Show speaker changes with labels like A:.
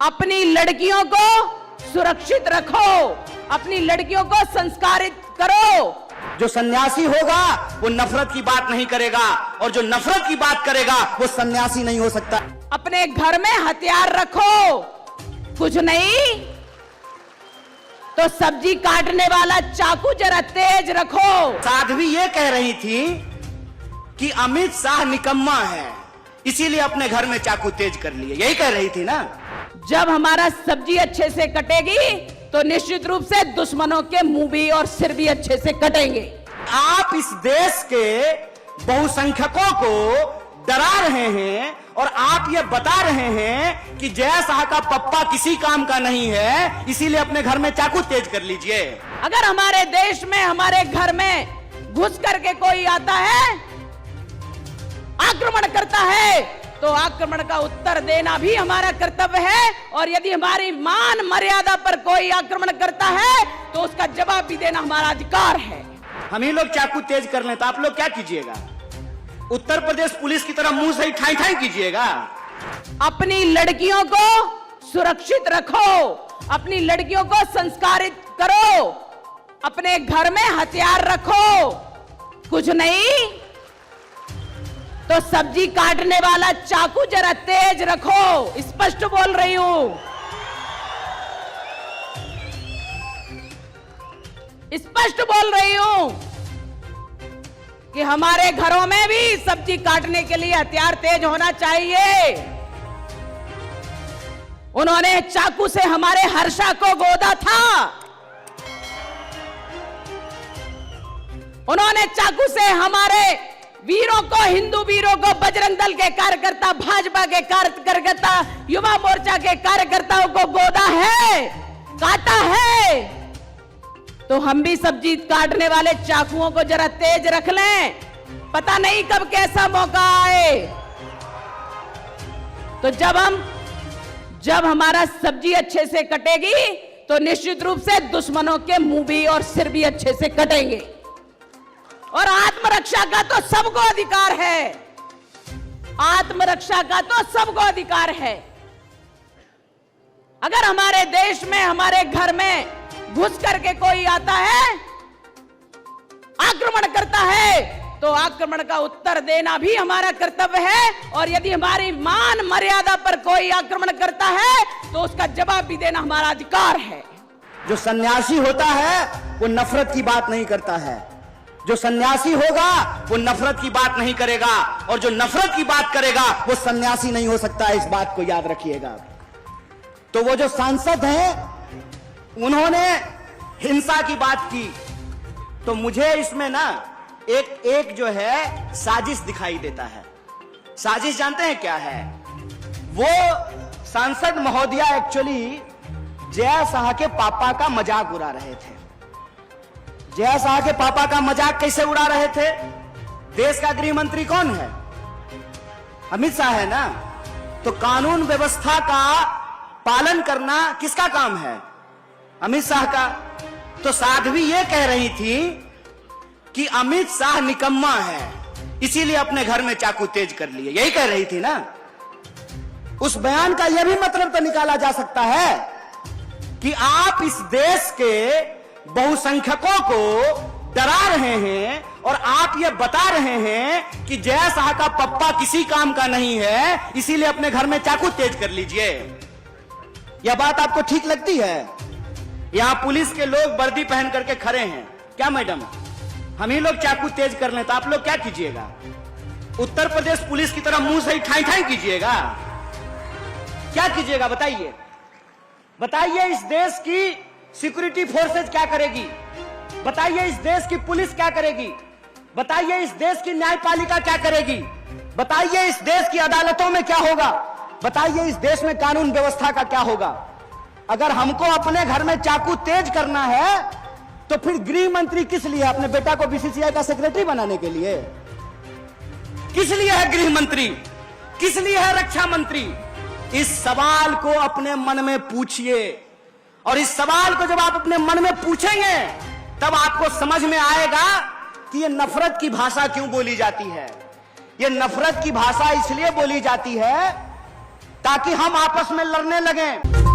A: अपनी लड़कियों को सुरक्षित रखो, अपनी लड़कियों को संस्कारित करो।
B: जो सन्यासी होगा वो नफरत की बात नहीं करेगा, और जो नफरत की बात करेगा वो सन्यासी नहीं हो सकता।
A: अपने घर में हथियार रखो, कुछ नहीं तो सब्जी काटने वाला चाकू जरा तेज रखो।
B: साध्वी ये कह रही थी कि अमित शाह निकम्मा है, इसीलिए अपने घर में चाकू तेज कर लिए, यही कह रही थी ना।
A: जब हमारा सब्जी अच्छे से कटेगी तो निश्चित रूप से दुश्मनों के मुंह भी और सिर भी अच्छे से कटेंगे।
B: आप इस देश के बहुसंख्यकों को डरा रहे हैं और आप ये बता रहे हैं कि जय शाह का पप्पा किसी काम का नहीं है, इसीलिए अपने घर में चाकू तेज कर लीजिए।
A: अगर हमारे देश में हमारे घर में घुस करके कोई आता है, आक्रमण करता है, तो आक्रमण का उत्तर देना भी हमारा कर्तव्य है। और यदि हमारी मान मर्यादा पर कोई आक्रमण करता है तो उसका जवाब भी देना हमारा अधिकार है।
B: हम ही लोग चाकू तेज कर लें तो आप लोग क्या कीजिएगा? उत्तर प्रदेश पुलिस की तरह मुंह से ही ठाई ठाई कीजिएगा।
A: अपनी लड़कियों को सुरक्षित रखो, अपनी लड़कियों को संस्कारित करो, अपने घर में हथियार रखो, कुछ नहीं तो सब्जी काटने वाला चाकू जरा तेज रखो। स्पष्ट बोल रही हूं, स्पष्ट बोल रही हूं कि हमारे घरों में भी सब्जी काटने के लिए हथियार तेज होना चाहिए। उन्होंने चाकू से हमारे हर्षा को गोदा था, उन्होंने चाकू से हमारे वीरों को, हिंदू वीरों को, बजरंग दल के कार्यकर्ता, भाजपा के कार्यकर्ता, युवा मोर्चा के कार्यकर्ताओं को गोदा है, काटा है। तो हम भी सब्जी काटने वाले चाकुओं को जरा तेज रख लें, पता नहीं कब कैसा मौका आए। तो जब हमारा सब्जी अच्छे से कटेगी तो निश्चित रूप से दुश्मनों के मुंह भी और सिर भी अच्छे से कटेंगे। और आत्मरक्षा का तो सबको अधिकार है, आत्मरक्षा का तो सबको अधिकार है। अगर हमारे देश में, हमारे घर में घुस करके कोई आता है, आक्रमण करता है, तो आक्रमण का उत्तर देना भी हमारा कर्तव्य है। और यदि हमारी मान मर्यादा पर कोई आक्रमण करता है तो उसका जवाब भी देना हमारा अधिकार है।
B: जो सन्यासी होता है वो नफरत की बात नहीं करता है, जो सन्यासी होगा वो नफरत की बात नहीं करेगा, और जो नफरत की बात करेगा वो सन्यासी नहीं हो सकता। इस बात को याद रखिएगा। तो वो जो सांसद हैं उन्होंने हिंसा की बात की, तो मुझे इसमें ना एक जो है साजिश दिखाई देता है। साजिश जानते हैं क्या है? वो सांसद महोदया एक्चुअली जय शाह के पापा का मजाक उड़ा रहे थे। जय शाह के पापा का मजाक कैसे उड़ा रहे थे? देश का गृह मंत्री कौन है? अमित शाह है ना। तो कानून व्यवस्था का पालन करना किसका काम है? अमित शाह का। तो साध्वी ये कह रही थी कि अमित शाह निकम्मा है, इसीलिए अपने घर में चाकू तेज कर लिए, यही कह रही थी ना। उस बयान का यह भी मतलब तो निकाला जा सकता है कि आप इस देश के बहुसंख्यकों को डरा रहे हैं और आप ये बता रहे हैं कि जय शाह का पप्पा किसी काम का नहीं है, इसीलिए अपने घर में चाकू तेज कर लीजिए। यह बात आपको ठीक लगती है? यहां पुलिस के लोग वर्दी पहन करके खड़े हैं, क्या मैडम हम ही लोग चाकू तेज कर लें तो आप लोग क्या कीजिएगा? उत्तर प्रदेश पुलिस की तरह मुंह से ही ठाई ठाई कीजिएगा? क्या कीजिएगा बताइए? बताइए इस देश की सिक्योरिटी फोर्सेज क्या करेगी? बताइए इस देश की पुलिस क्या करेगी? बताइए इस देश की न्यायपालिका क्या करेगी? बताइए इस देश की अदालतों में क्या होगा? बताइए इस देश में कानून व्यवस्था का क्या होगा? अगर हमको अपने घर में चाकू तेज करना है तो फिर गृह मंत्री किस लिए? अपने बेटा को बीसीसीआई का सेक्रेटरी बनाने के लिए? किस लिए है गृह मंत्री? किस लिए है रक्षा मंत्री? इस सवाल को अपने मन में पूछिए, और इस सवाल को जब आप अपने मन में पूछेंगे तब आपको समझ में आएगा कि ये नफरत की भाषा क्यों बोली जाती है। ये नफरत की भाषा इसलिए बोली जाती है ताकि हम आपस में लड़ने लगें।